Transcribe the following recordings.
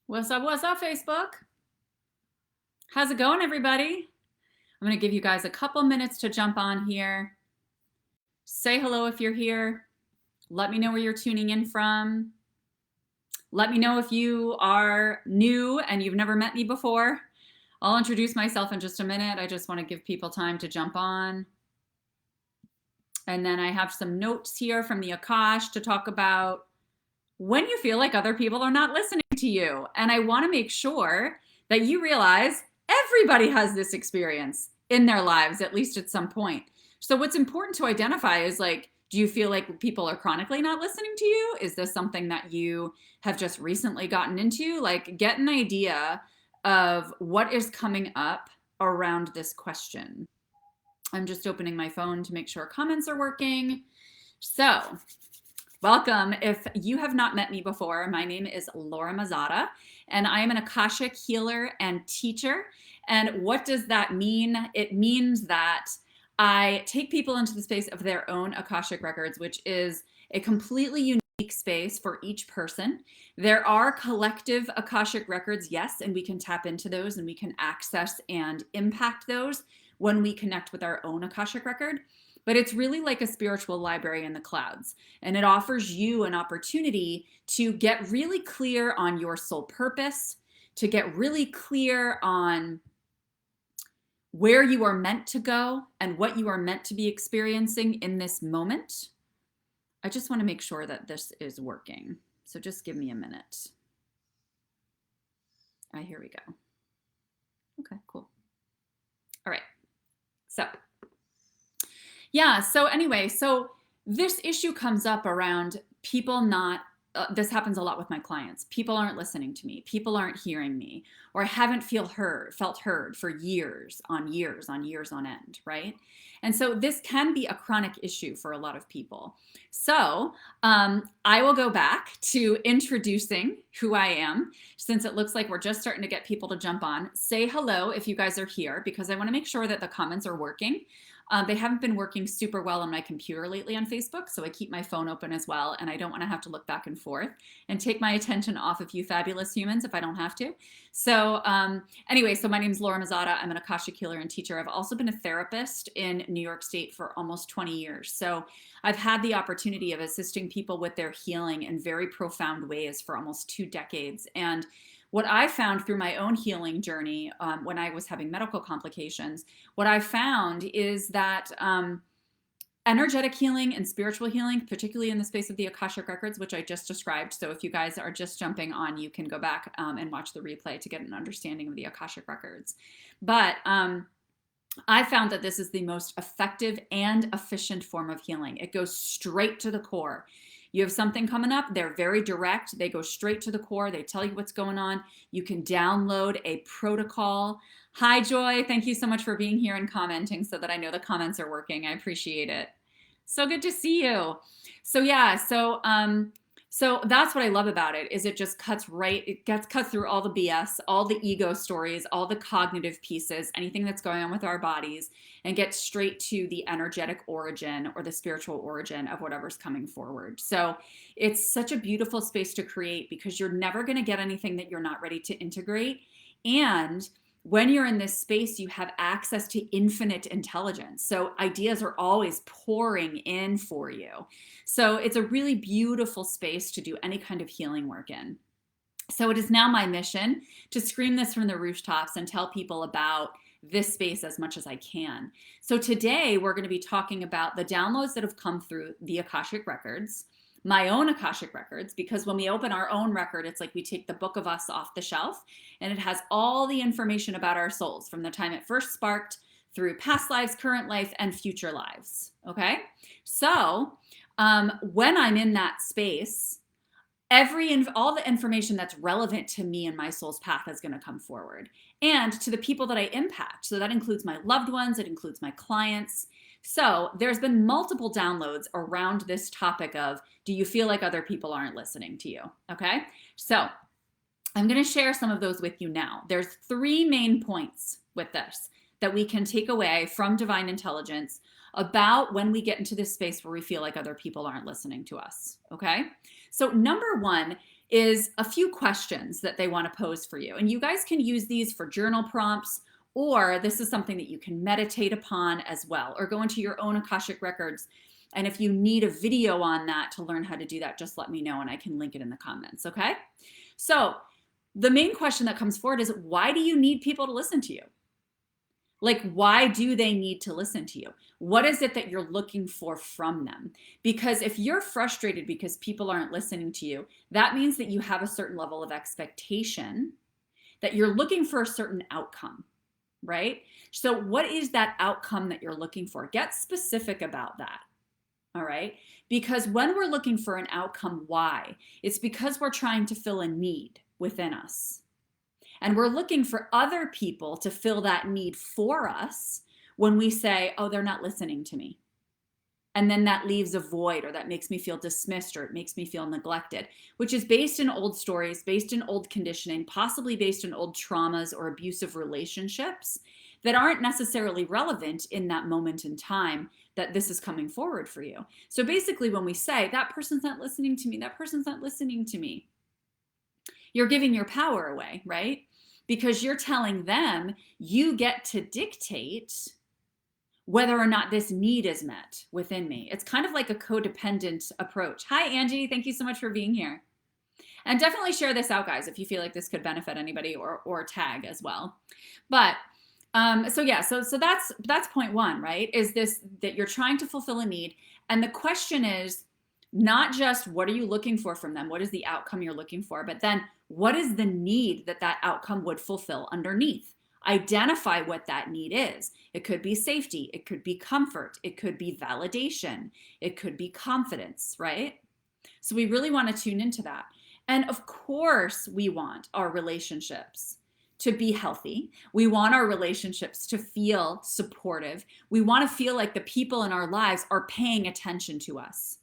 What's up, Facebook? How's it going, everybody? I'm going to give you guys a couple minutes to jump on here. Say hello if you're here. Let me know where you're tuning in from. Let me know if you are new and you've never met me before. I'll introduce myself in just a minute. I just want to give people time to jump on. And then I have some notes here from the Akash to talk about when you feel like other people are not listening to you. And I want to make sure that you realize everybody has this experience in their lives, at least at some point. So what's important to identify is like, do you feel like people are chronically not listening to you? Is this something that you have just recently gotten into? Like, get an idea of what is coming up around this question. I'm just opening my phone to make sure comments are working. So welcome. If you have not met me before, my name is Laura Mazzotta, and I am an Akashic Healer and teacher. And what does that mean? It means that I take people into the space of their own Akashic records, which is a completely unique space for each person. There are collective Akashic records, yes, and we can tap into those and we can access and impact those when we connect with our own Akashic record. But it's really like a spiritual library in the clouds. And it offers you an opportunity to get really clear on your soul purpose, to get really clear on where you are meant to go and what you are meant to be experiencing in this moment. I just want to make sure that this is working. So just give me a minute. All right, here we go. Okay, cool. All right. So anyway, so this issue comes up around people not, this happens a lot with my clients. People aren't listening to me. People aren't hearing me, or I haven't felt heard for years on years on end, right? And so this can be a chronic issue for a lot of people. So I will go back to introducing who I am, since it looks like we're just starting to get people to jump on. Say hello if you guys are here, because I want to make sure that the comments are working. They haven't been working super well on my computer lately on Facebook, so I keep my phone open as well, and I don't want to have to look back and forth and take my attention off of you fabulous humans if I don't have to. So anyway, so my name is Laura Mazzotta. I'm an Akashic Healer and teacher. I've also been a therapist in New York State for almost 20 years. So I've had the opportunity of assisting people with their healing in very profound ways for almost 2 decades. And what I found through my own healing journey when I was having medical complications, what I found is that energetic healing and spiritual healing, particularly in the space of the Akashic records, which I just described. So if you guys are just jumping on, you can go back and watch the replay to get an understanding of the Akashic records. But I found that this is the most effective and efficient form of healing. It goes straight to the core. You have something coming up, they're very direct, they go straight to the core, they tell you what's going on. You can download a protocol. Hi, Joy, thank you so much for being here and commenting so that I know the comments are working. I appreciate it. So good to see you. So yeah, so that's what I love about it, is it just cuts right, it gets cut through all the BS, all the ego stories, all the cognitive pieces, anything that's going on with our bodies, and get straight to the energetic origin or the spiritual origin of whatever's coming forward. So it's such a beautiful space to create, because you're never going to get anything that you're not ready to integrate. And when you're in this space, you have access to infinite intelligence. So ideas are always pouring in for you. So it's a really beautiful space to do any kind of healing work in. So it is now my mission to scream this from the rooftops and tell people about this space as much as I can. So today we're going to be talking about the downloads that have come through the Akashic records, my own Akashic records, because when we open our own record, it's like we take the book of us off the shelf, and it has all the information about our souls from the time it first sparked through past lives, current life, and future lives. Okay. So when I'm in that space, all the information that's relevant to me and my soul's path is going to come forward, and to the people that I impact. So that includes my loved ones, it includes my clients. So there's been multiple downloads around this topic of, do you feel like other people aren't listening to you? Okay. So I'm going to share some of those with you now. There's 3 main points with this that we can take away from divine intelligence about when we get into this space where we feel like other people aren't listening to us. Okay. So number 1, is a few questions that they want to pose for you. And you guys can use these for journal prompts, or this is something that you can meditate upon as well, or go into your own Akashic records. And if you need a video on that to learn how to do that, just let me know and I can link it in the comments, okay? So the main question that comes forward is, why do you need people to listen to you? Like, why do they need to listen to you? What is it that you're looking for from them? Because if you're frustrated because people aren't listening to you, that means that you have a certain level of expectation, that you're looking for a certain outcome, right? So what is that outcome that you're looking for? Get specific about that, all right? Because when we're looking for an outcome, why? It's because we're trying to fill a need within us. And we're looking for other people to fill that need for us when we say, oh, they're not listening to me. And then that leaves a void, or that makes me feel dismissed, or it makes me feel neglected, which is based in old stories, based in old conditioning, possibly based in old traumas or abusive relationships that aren't necessarily relevant in that moment in time that this is coming forward for you. So basically when we say, that person's not listening to me, that person's not listening to me, you're giving your power away, right? Because you're telling them you get to dictate whether or not this need is met within me. It's kind of like a codependent approach. Hi, Angie. Thank you so much for being here. And definitely share this out, guys, if you feel like this could benefit anybody, or tag as well. But so that's point one, right? Is this that you're trying to fulfill a need. And the question is not just what are you looking for from them? What is the outcome you're looking for? But then what is the need that that outcome would fulfill underneath? Identify what that need is. It could be safety. It could be comfort. It could be validation. It could be confidence, right? So we really want to tune into that. And of course, we want our relationships to be healthy. We want our relationships to feel supportive. We want to feel like the people in our lives are paying attention to us,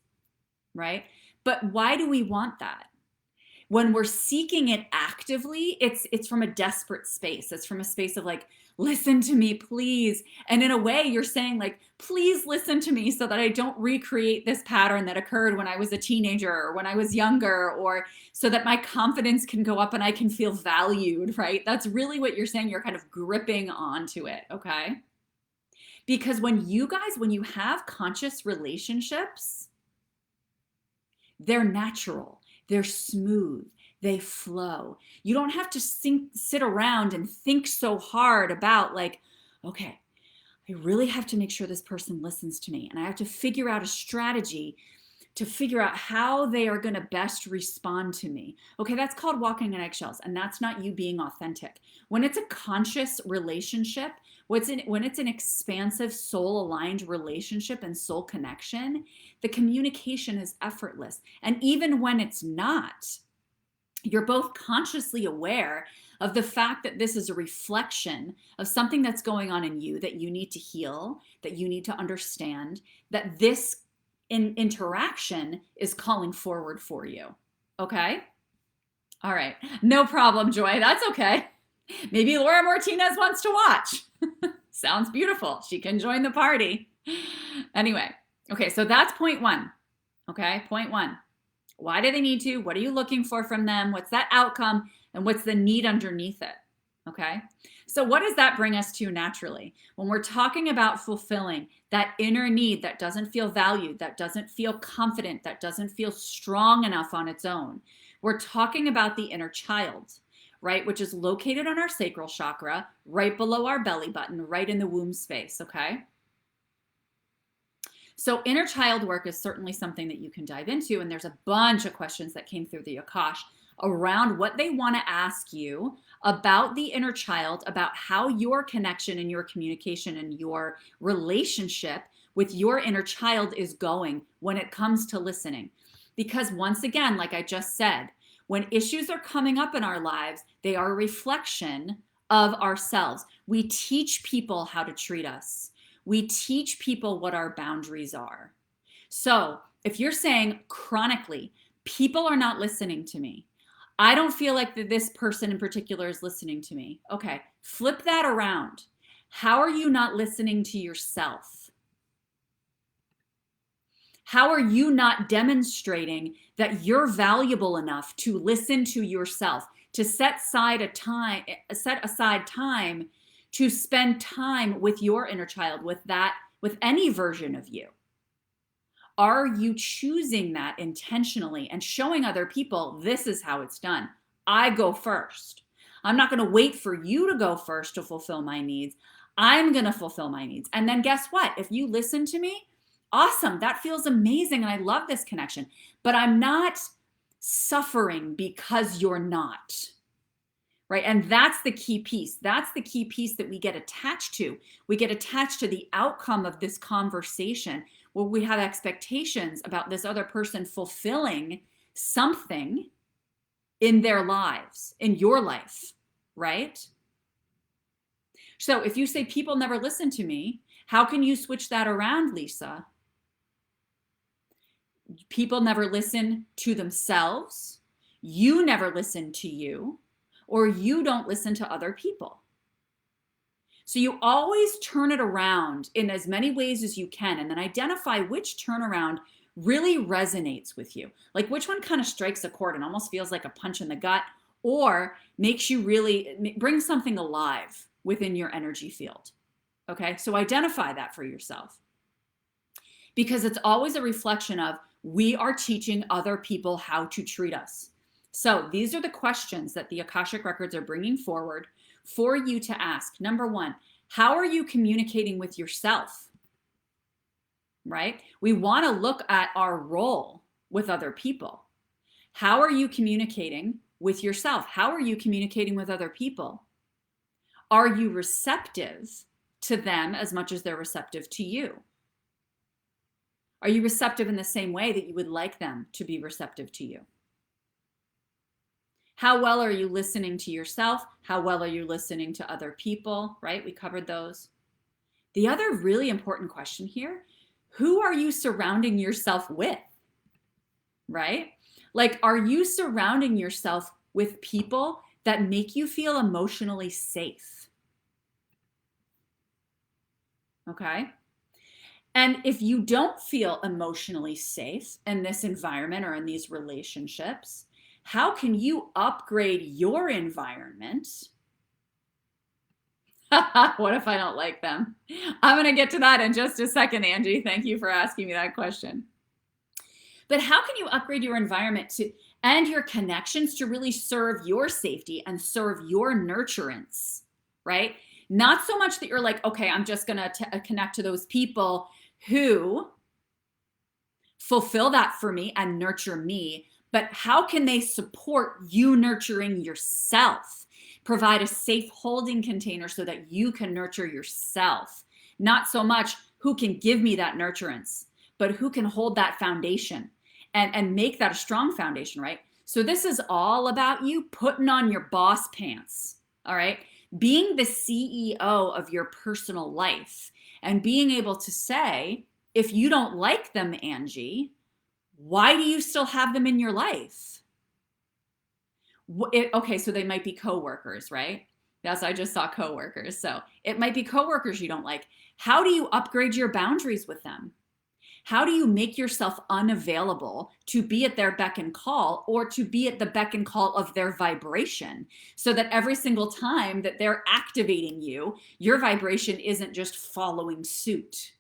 right? But why do we want that? When we're seeking it actively, it's from a desperate space. It's from a space of like, listen to me, please. And in a way, you're saying like, please listen to me so that I don't recreate this pattern that occurred when I was a teenager or when I was younger, or so that my confidence can go up and I can feel valued, right? That's really what you're saying. You're kind of gripping onto it, okay? Because when you have conscious relationships, they're natural. They're smooth. They flow. You don't have to sit around and think so hard about like, okay, I really have to make sure this person listens to me. And I have to figure out a strategy to figure out how they are going to best respond to me. Okay, that's called walking on eggshells. And that's not you being authentic. When it's a conscious relationship, when it's an expansive soul-aligned relationship and soul connection, the communication is effortless. And even when it's not, you're both consciously aware of the fact that this is a reflection of something that's going on in you that you need to heal, that you need to understand, that this interaction is calling forward for you. Okay? All right. No problem, Joy. That's okay. Maybe Laura Martinez wants to watch. Sounds beautiful. She can join the party. Anyway, okay, so that's point one. Okay, point one. Why do they need to? What are you looking for from them? What's that outcome? And what's the need underneath it? Okay, so what does that bring us to naturally? When we're talking about fulfilling that inner need that doesn't feel valued, that doesn't feel confident, that doesn't feel strong enough on its own, we're talking about the inner child, right? Which is located on our sacral chakra, right below our belly button, right in the womb space, okay? So inner child work is certainly something that you can dive into, and there's a bunch of questions that came through the Akash around what they want to ask you about the inner child, about how your connection and your communication and your relationship with your inner child is going when it comes to listening. Because once again, like I just said, when issues are coming up in our lives, they are a reflection of ourselves. We teach people how to treat us. We teach people what our boundaries are. So if you're saying chronically, people are not listening to me, I don't feel like that this person in particular is listening to me. Okay, flip that around. How are you not listening to yourself? How are you not demonstrating that you're valuable enough to listen to yourself, to set aside time to spend time with your inner child, with any version of you? Are you choosing that intentionally and showing other people this is how it's done? I go first. I'm not going to wait for you to go first to fulfill my needs. I'm going to fulfill my needs. And then guess what? If you listen to me, awesome. That feels amazing. And I love this connection. But I'm not suffering because you're not. Right? And that's the key piece. That's the key piece that we get attached to. We get attached to the outcome of this conversation where we have expectations about this other person fulfilling something in their lives, in your life, right? So if you say people never listen to me, how can you switch that around, Lisa? People never listen to themselves. You never listen to you, or you don't listen to other people. So you always turn it around in as many ways as you can, and then identify which turnaround really resonates with you. Like which one kind of strikes a chord and almost feels like a punch in the gut, or makes you really bring something alive within your energy field. Okay, so identify that for yourself. Because it's always a reflection of we are teaching other people how to treat us. So these are the questions that the Akashic Records are bringing forward for you to ask. Number one, how are you communicating with yourself? Right? We want to look at our role with other people. How are you communicating with yourself? How are you communicating with other people? Are you receptive to them as much as they're receptive to you? Are you receptive in the same way that you would like them to be receptive to you? How well are you listening to yourself? How well are you listening to other people, right? We covered those. The other really important question here, who are you surrounding yourself with, right? Like, are you surrounding yourself with people that make you feel emotionally safe? Okay. And if you don't feel emotionally safe in this environment or in these relationships, how can you upgrade your environment? What if I don't like them? I'm going to get to that in just a second, Angie. Thank you for asking me that question. But how can you upgrade your environment and your connections to really serve your safety and serve your nurturance, right? Not so much that you're like, okay, I'm just going to connect to those people who fulfill that for me and nurture me, but how can they support you nurturing yourself? Provide a safe holding container so that you can nurture yourself. Not so much who can give me that nurturance, but who can hold that foundation and make that a strong foundation, right? So this is all about you putting on your boss pants, all right? Being the CEO of your personal life and being able to say, if you don't like them, Angie, why do you still have them in your life? Okay, so they might be coworkers, right? Yes, I just saw coworkers. So it might be coworkers you don't like. How do you upgrade your boundaries with them? How do you make yourself unavailable to be at their beck and call, or to be at the beck and call of their vibration, so that every single time that they're activating you, your vibration isn't just following suit?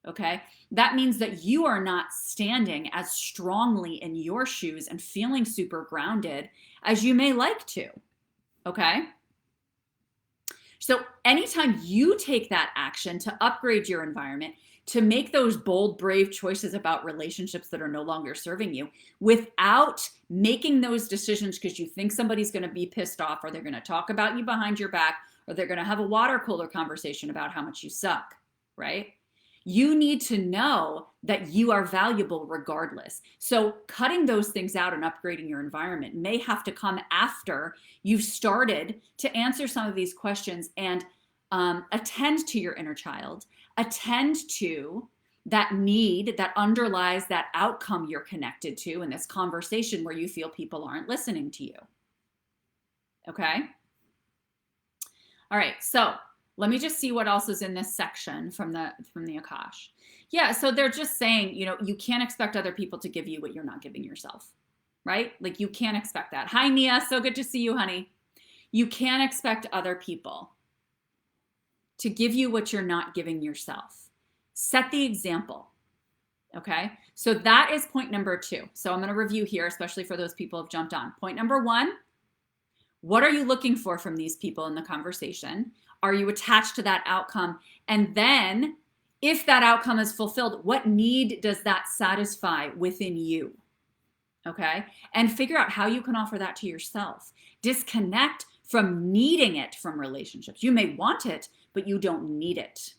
Okay, that means that you are not standing as strongly in your shoes and feeling super grounded as you may like to. Okay, so anytime you take that action to upgrade your environment, to make those bold, brave choices about relationships that are no longer serving you, without making those decisions because you think somebody's going to be pissed off, or they're going to talk about you behind your back, or they're going to have a water cooler conversation about how much you suck, right? You need to know that you are valuable regardless. So cutting those things out and upgrading your environment may have to come after you've started to answer some of these questions and attend to your inner child, attend to that need that underlies that outcome you're connected to in this conversation where you feel people aren't listening to you. Okay? All right, so Let me just see what else is in this section from the Akash. Yeah, so they're just saying, you know, you can't expect other people to give you what you're not giving yourself, right? Like you can't expect that. Hi, Nia. So good to see you, honey. You can't expect other people to give you what you're not giving yourself. Set the example. Okay, so that is point number 2. So I'm going to review here, especially for those people who have jumped on. Point number 1, what are you looking for from these people in the conversation? Are you attached to that outcome? And then if that outcome is fulfilled, what need does that satisfy within you? Okay, and figure out how you can offer that to yourself. Disconnect from needing it from relationships. You may want it, but you don't need it.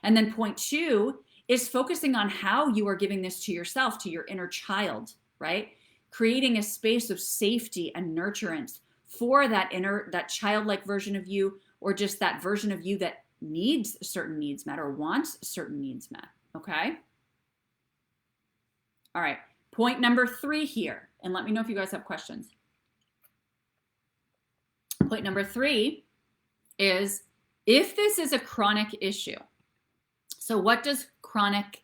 And then point 2 is focusing on how you are giving this to yourself, to your inner child, right? Creating a space of safety and nurturance for that childlike version of you, or just that version of you that needs certain needs met or wants certain needs met, okay? All right, point number 3 here, and let me know if you guys have questions. Point number 3 is, if this is a chronic issue, so what does chronic?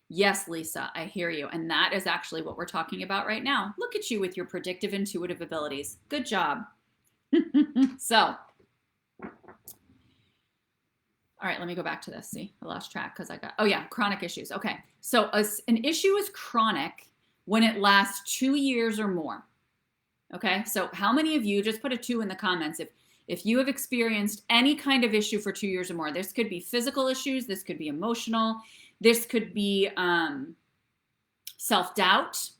Yes, Lisa, I hear you. And that is actually what we're talking about right now. Look at you with your predictive intuitive abilities. Good job. So, all right, let me go back to this. See, I lost track because oh yeah, chronic issues. Okay, so an issue is chronic when it lasts 2 years or more. Okay, so how many of you, just put a 2 in the comments if you have experienced any kind of issue for 2 years or more. This could be physical issues, this could be emotional, this could be self-doubt,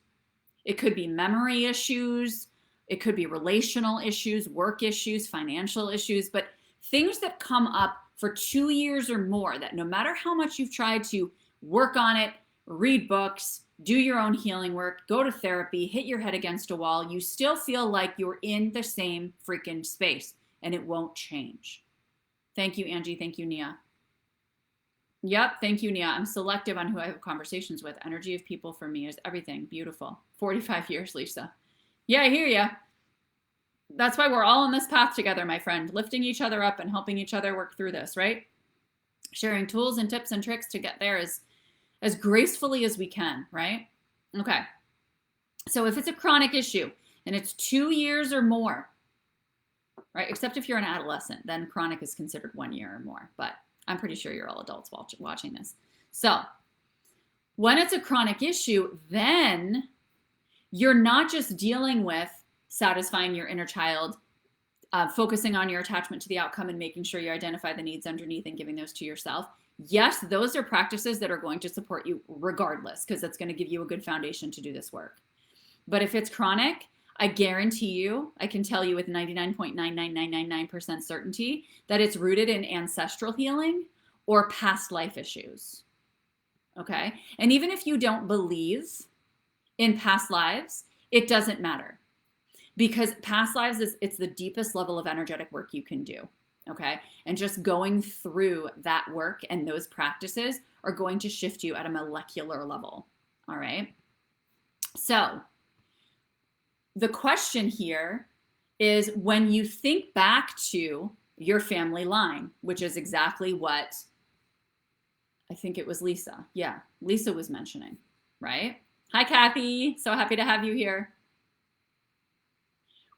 it could be memory issues, it could be relational issues, work issues, financial issues, but things that come up for 2 years or more, that no matter how much you've tried to work on it, read books, do your own healing work, go to therapy, hit your head against a wall, you still feel like you're in the same freaking space. And it won't change. Thank you, Angie. Thank you, Nia. Yep, thank you, Nia. I'm selective on who I have conversations with. Energy of people for me is everything. Beautiful. 45 years, Lisa. Yeah, I hear ya. That's why we're all on this path together, my friend, lifting each other up and helping each other work through this, right? Sharing tools and tips and tricks to get there as gracefully as we can, right? Okay. So if it's a chronic issue and it's 2 years or more, right? Except if you're an adolescent, then chronic is considered 1 year or more, but I'm pretty sure you're all adults watching this. So when it's a chronic issue, then you're not just dealing with satisfying your inner child, focusing on your attachment to the outcome and making sure you identify the needs underneath and giving those to yourself. Yes, those are practices that are going to support you regardless, because that's going to give you a good foundation to do this work. But if it's chronic, I guarantee you, I can tell you with 99.99999% certainty that it's rooted in ancestral healing or past life issues. Okay? And even if you don't believe in past lives, it doesn't matter. Because past lives it's the deepest level of energetic work you can do. Okay? And just going through that work and those practices are going to shift you at a molecular level. All right? So, the question here is, when you think back to your family line, which is exactly what I think it was Lisa. Yeah, Lisa was mentioning, right? Hi, Kathy. So happy to have you here.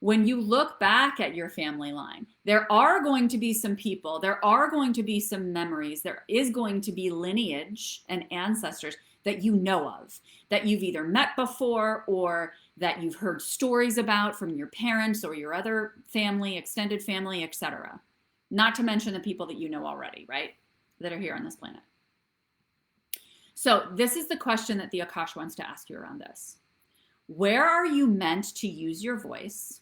When you look back at your family line, there are going to be some people, there are going to be some memories, there is going to be lineage and ancestors that you know of, that you've either met before or that you've heard stories about from your parents or your other family, extended family, etc. Not to mention the people that you know already, right? That are here on this planet. So this is the question that the Akash wants to ask you around this. Where are you meant to use your voice,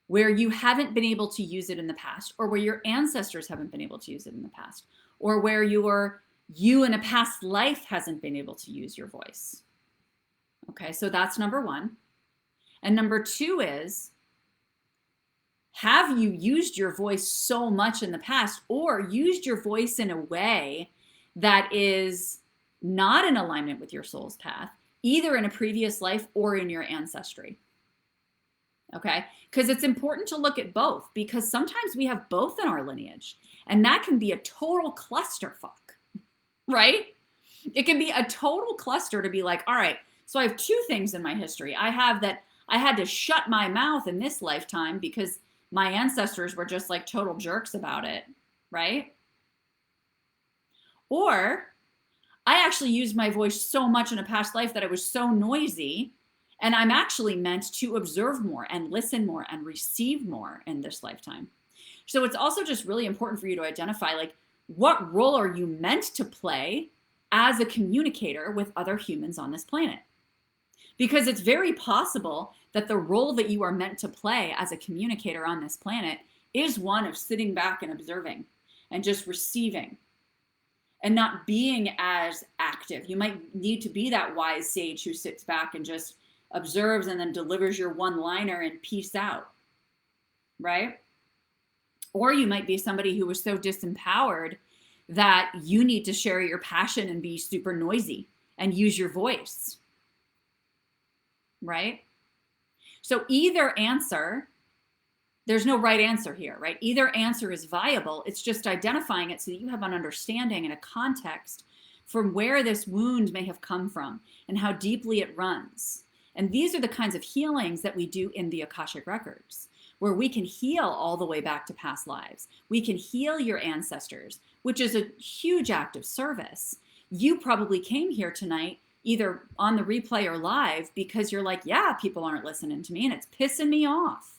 where you haven't been able to use it in the past, or where your ancestors haven't been able to use it in the past, or where you in a past life hasn't been able to use your voice? Okay, so that's number 1. And number 2 is, have you used your voice so much in the past, or used your voice in a way that is not in alignment with your soul's path, either in a previous life or in your ancestry? Okay. Because it's important to look at both, because sometimes we have both in our lineage, and that can be a total clusterfuck, right? It can be a total cluster to be like, all right, so I have two things in my history. I have that I had to shut my mouth in this lifetime because my ancestors were just like total jerks about it, right? Or I actually used my voice so much in a past life that I was so noisy, and I'm actually meant to observe more and listen more and receive more in this lifetime. So it's also just really important for you to identify, like, what role are you meant to play as a communicator with other humans on this planet? Because it's very possible that the role that you are meant to play as a communicator on this planet is one of sitting back and observing and just receiving and not being as active. You might need to be that wise sage who sits back and just observes and then delivers your one-liner and peace out, right? Or you might be somebody who was so disempowered that you need to share your passion and be super noisy and use your voice, right? So either answer, there's no right answer here, right? Either answer is viable. It's just identifying it so that you have an understanding and a context from where this wound may have come from and how deeply it runs. And these are the kinds of healings that we do in the Akashic Records, where we can heal all the way back to past lives. We can heal your ancestors, which is a huge act of service. You probably came here tonight either on the replay or live because you're like, yeah, people aren't listening to me and it's pissing me off,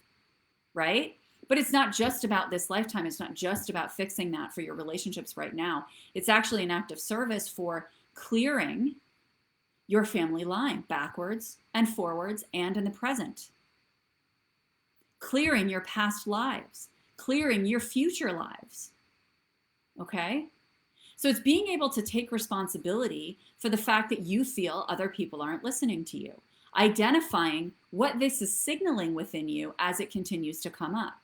right? But it's not just about this lifetime. It's not just about fixing that for your relationships right now. It's actually an act of service for clearing your family line backwards and forwards and in the present. Clearing your past lives, clearing your future lives, okay? So it's being able to take responsibility for the fact that you feel other people aren't listening to you, identifying what this is signaling within you as it continues to come up.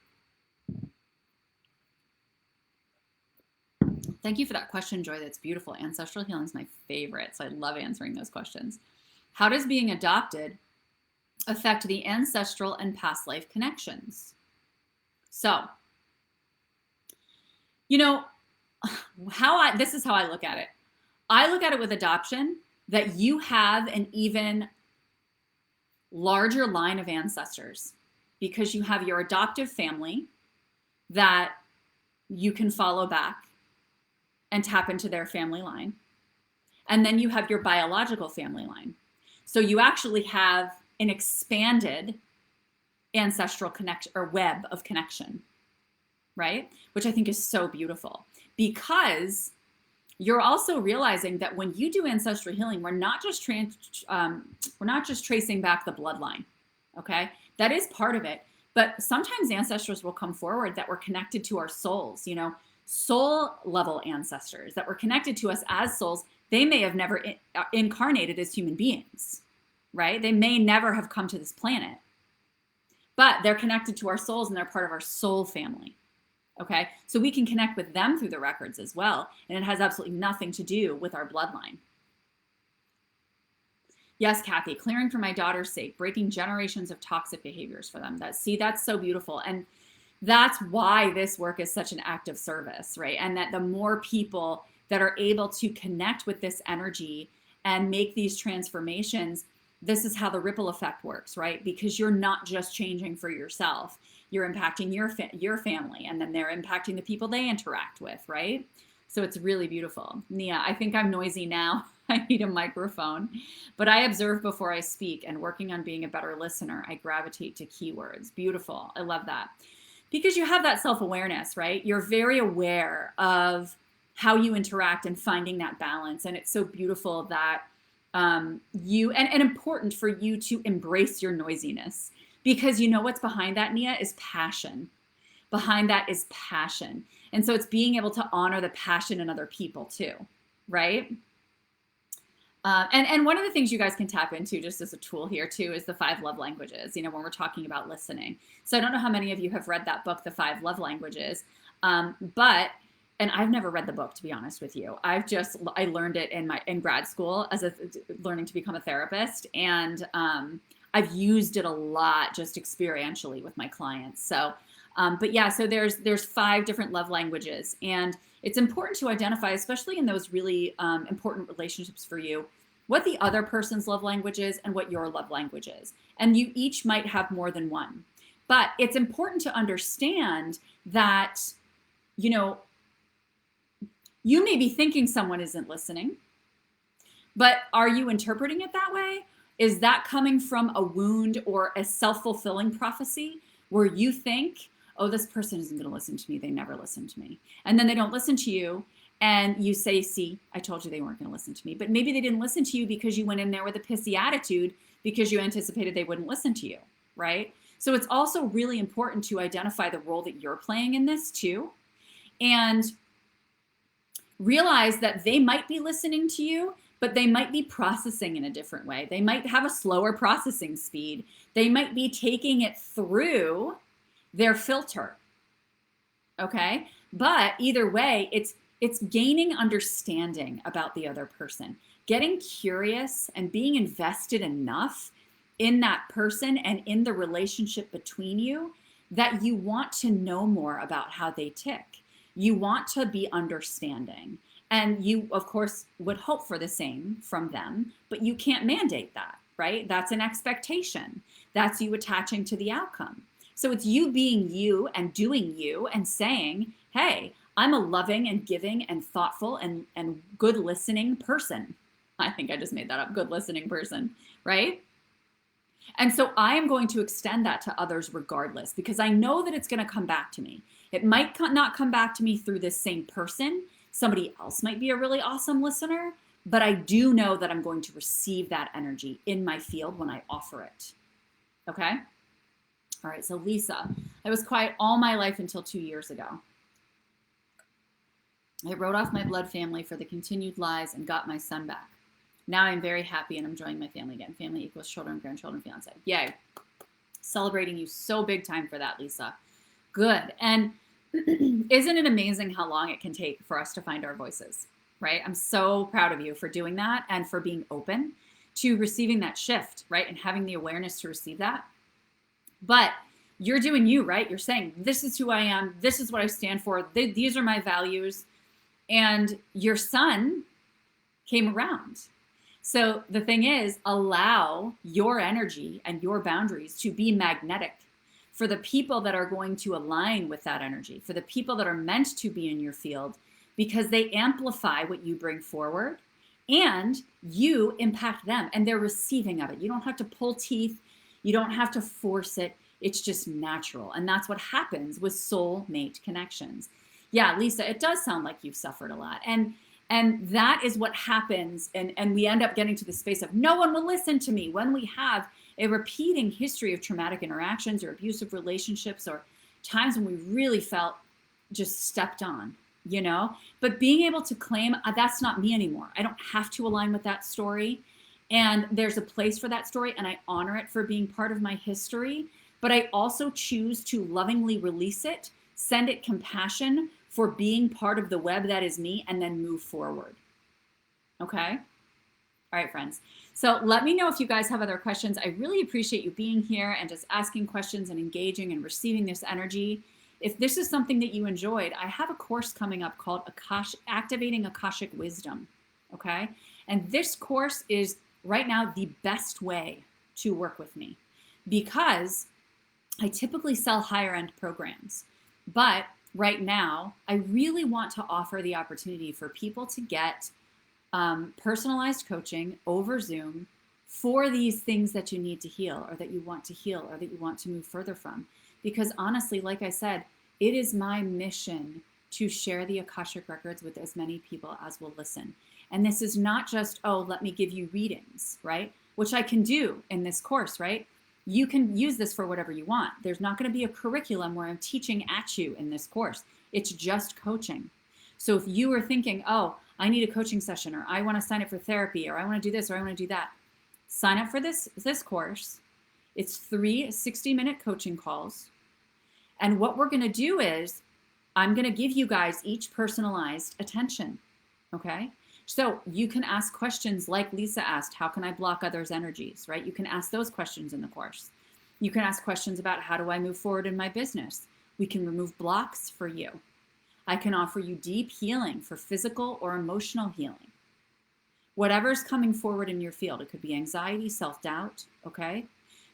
Thank you for that question, Joy. That's beautiful. Ancestral healing is my favorite, so I love answering those questions. How does being adopted affect the ancestral and past life connections? So, you know, this is how I look at it. I look at it with adoption that you have an even larger line of ancestors because you have your adoptive family that you can follow back and tap into their family line. And then you have your biological family line. So you actually have an expanded ancestral connection or web of connection, right? Which I think is so beautiful because you're also realizing that when you do ancestral healing, we're not just tracing back the bloodline, okay? That is part of it, but sometimes ancestors will come forward that were connected to our souls, you know, soul level ancestors that were connected to us as souls. They may have never incarnated as human beings, right? They may never have come to this planet, but they're connected to our souls and they're part of our soul family. Okay, so we can connect with them through the records as well, and it has absolutely nothing to do with our bloodline. Yes, Kathy, clearing for my daughter's sake, breaking generations of toxic behaviors for them. That's so beautiful. And that's why this work is such an act of service, right? And that the more people that are able to connect with this energy and make these transformations, this is how the ripple effect works, right? Because you're not just changing for yourself. You're impacting your family, and then they're impacting the people they interact with, right? So it's really beautiful. Nia, I think I'm noisy now. I need a microphone. But I observe before I speak, and working on being a better listener, I gravitate to keywords. Beautiful. I love that. Because you have that self-awareness, right? You're very aware of how you interact and finding that balance. And it's so beautiful that and important for you to embrace your noisiness. Because you know what's behind that, Nia, is passion. Behind that is passion. And so it's being able to honor the passion in other people too, right? And one of the things you guys can tap into just as a tool here too is the 5 love languages, you know, when we're talking about listening. So I don't know how many of you have read that book, The 5 Love Languages, and I've never read the book, to be honest with you. I learned it in grad school as learning to become a therapist. And I've used it a lot just experientially with my clients. So, but yeah, so there's 5 different love languages, and it's important to identify, especially in those really important relationships for you, what the other person's love language is and what your love language is. And you each might have more than one. But it's important to understand that, you know, you may be thinking someone isn't listening, but are you interpreting it that way? Is that coming from a wound or a self-fulfilling prophecy where you think, oh, this person isn't going to listen to me. They never listen to me. And then they don't listen to you. And you say, see, I told you they weren't going to listen to me. But maybe they didn't listen to you because you went in there with a pissy attitude because you anticipated they wouldn't listen to you, right? So it's also really important to identify the role that you're playing in this too. And realize that they might be listening to you, but they might be processing in a different way. They might have a slower processing speed. They might be taking it through their filter, okay? But either way, it's gaining understanding about the other person, getting curious and being invested enough in that person and in the relationship between you that you want to know more about how they tick. You want to be understanding. And you, of course, would hope for the same from them, but you can't mandate that, right? That's an expectation. That's you attaching to the outcome. So it's you being you and doing you and saying, hey, I'm a loving and giving and thoughtful and good listening person. I think I just made that up, good listening person, right? And so I am going to extend that to others regardless, because I know that it's going to come back to me. It might not come back to me through this same person. Somebody else might be a really awesome listener, but I do know that I'm going to receive that energy in my field when I offer it. Okay? All right, so Lisa, I was quiet all my life until 2 years ago. I wrote off my blood family for the continued lies and got my son back. Now I'm very happy and I'm enjoying my family again. Family equals children, grandchildren, fiance. Yay. Celebrating you so big time for that, Lisa. Good. And isn't it amazing how long it can take for us to find our voices, right? I'm so proud of you for doing that and for being open to receiving that shift, right? And having the awareness to receive that. But you're doing you, right? You're saying, this is who I am. This is what I stand for. These are my values. And your son came around. So the thing is, allow your energy and your boundaries to be magnetic for the people that are going to align with that energy, for the people that are meant to be in your field, because they amplify what you bring forward and you impact them and they're receiving of it. You don't have to pull teeth. You don't have to force it. It's just natural. And that's what happens with soulmate connections. Yeah, Lisa, it does sound like you've suffered a lot. And that is what happens. And we end up getting to the space of no one will listen to me when we have a repeating history of traumatic interactions or abusive relationships or times when we really felt just stepped on, you know? But being able to claim, that's not me anymore. I don't have to align with that story. And there's a place for that story and I honor it for being part of my history. But I also choose to lovingly release it, send it compassion for being part of the web that is me, and then move forward. Okay? All right, friends. So let me know if you guys have other questions. I really appreciate you being here and just asking questions and engaging and receiving this energy. If this is something that you enjoyed, I have a course coming up called Activating Akashic Wisdom. Okay? And this course is right now the best way to work with me because I typically sell higher end programs. But right now, I really want to offer the opportunity for people to get personalized coaching over Zoom for these things that you need to heal or that you want to heal or that you want to move further from. Because honestly, like I said, it is my mission to share the Akashic Records with as many people as will listen. And this is not just, oh, let me give you readings, right? Which I can do in this course, right? You can use this for whatever you want. There's not going to be a curriculum where I'm teaching at you in this course. It's just coaching. So if you are thinking, oh, I need a coaching session, or I want to sign up for therapy, or I want to do this, or I want to do that, sign up for this course. It's 3 60-minute coaching calls. And what we're going to do is I'm going to give you guys each personalized attention. Okay? So you can ask questions like Lisa asked, how can I block others' energies, right? You can ask those questions in the course. You can ask questions about how do I move forward in my business? We can remove blocks for you. I can offer you deep healing for physical or emotional healing. Whatever's coming forward in your field, it could be anxiety, self-doubt, okay?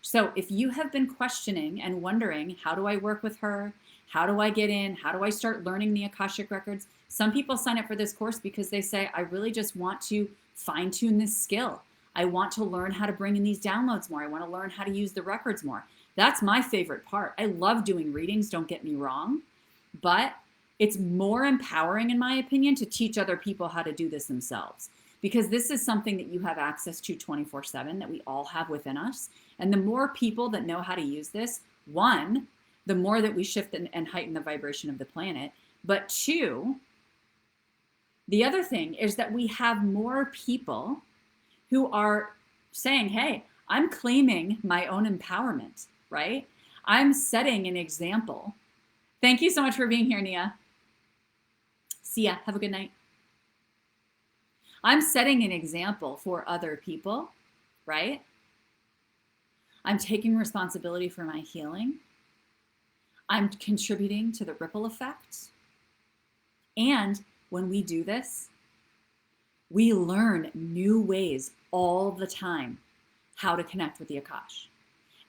So if you have been questioning and wondering, how do I work with her? How do I get in? How do I start learning the Akashic records? Some people sign up for this course because they say, I really just want to fine tune this skill. I want to learn how to bring in these downloads more. I want to learn how to use the records more. That's my favorite part. I love doing readings, don't get me wrong, but it's more empowering, in my opinion, to teach other people how to do this themselves, because this is something that you have access to 24/7, that we all have within us. And the more people that know how to use this, one, the more that we shift and heighten the vibration of the planet. But two, the other thing is that we have more people who are saying, hey, I'm claiming my own empowerment, right? I'm setting an example. Thank you so much for being here, Nia. See ya. Have a good night. I'm setting an example for other people, right? I'm taking responsibility for my healing. I'm contributing to the ripple effect. And when we do this, we learn new ways all the time how to connect with the Akash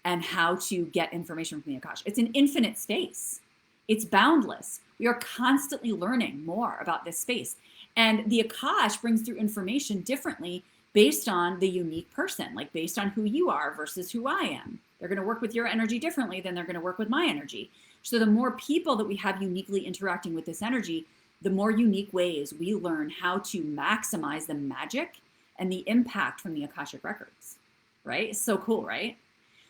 and how to get information from the Akash. It's an infinite space. It's boundless. We are constantly learning more about this space. And the Akash brings through information differently based on the unique person, like based on who you are versus who I am. They're going to work with your energy differently than they're going to work with my energy. So the more people that we have uniquely interacting with this energy, the more unique ways we learn how to maximize the magic and the impact from the Akashic records, right? It's so cool, right?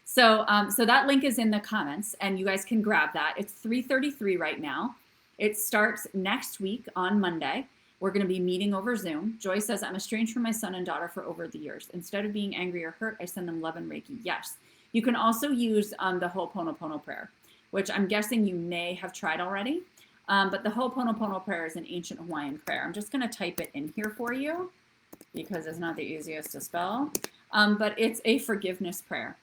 So, so that link is in the comments and you guys can grab that. It's 3:33 right now. It starts next week on Monday. We're going to be meeting over Zoom. Joy says, I'm estranged from my son and daughter for over the years. Instead of being angry or hurt, I send them love and Reiki. Yes. You can also use the Ho'oponopono prayer, which I'm guessing you may have tried already. But the Ho'oponopono prayer is an ancient Hawaiian prayer. I'm just going to type it in here for you because it's not the easiest to spell. But it's a forgiveness prayer.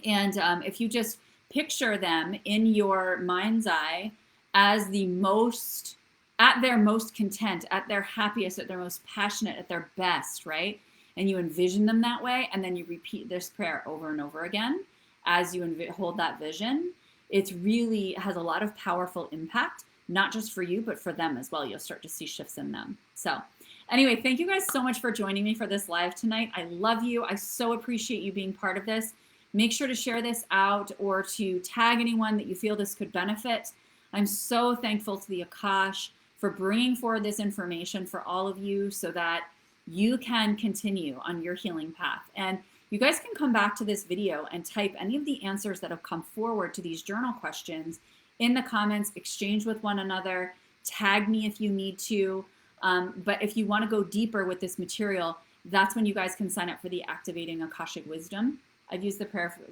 And if you just picture them in your mind's eye as the most, at their most content, at their happiest, at their most passionate, at their best, right? And you envision them that way, and then you repeat this prayer over and over again as you hold that vision. It really has a lot of powerful impact, not just for you, but for them as well. You'll start to see shifts in them. So anyway, thank you guys so much for joining me for this live tonight. I love you. I so appreciate you being part of this. Make sure to share this out or to tag anyone that you feel this could benefit. I'm so thankful to the Akash for bringing forward this information for all of you so that you can continue on your healing path. And you guys can come back to this video and type any of the answers that have come forward to these journal questions in the comments, exchange with one another, tag me if you need to. But if you want to go deeper with this material, that's when you guys can sign up for the Activating Akashic Wisdom. I've used the prayer for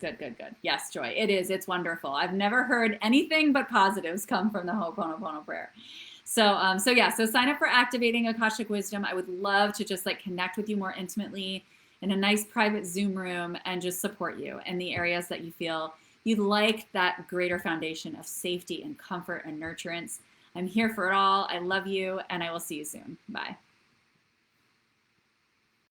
good. Yes, Joy, it is. It's wonderful. I've never heard anything but positives come from the Ho'oponopono prayer. So sign up for Activating Akashic Wisdom. I would love to just like connect with you more intimately in a nice private Zoom room and just support you in the areas that you feel you'd like that greater foundation of safety and comfort and nurturance. I'm here for it all. I love you, and I will see you soon. Bye.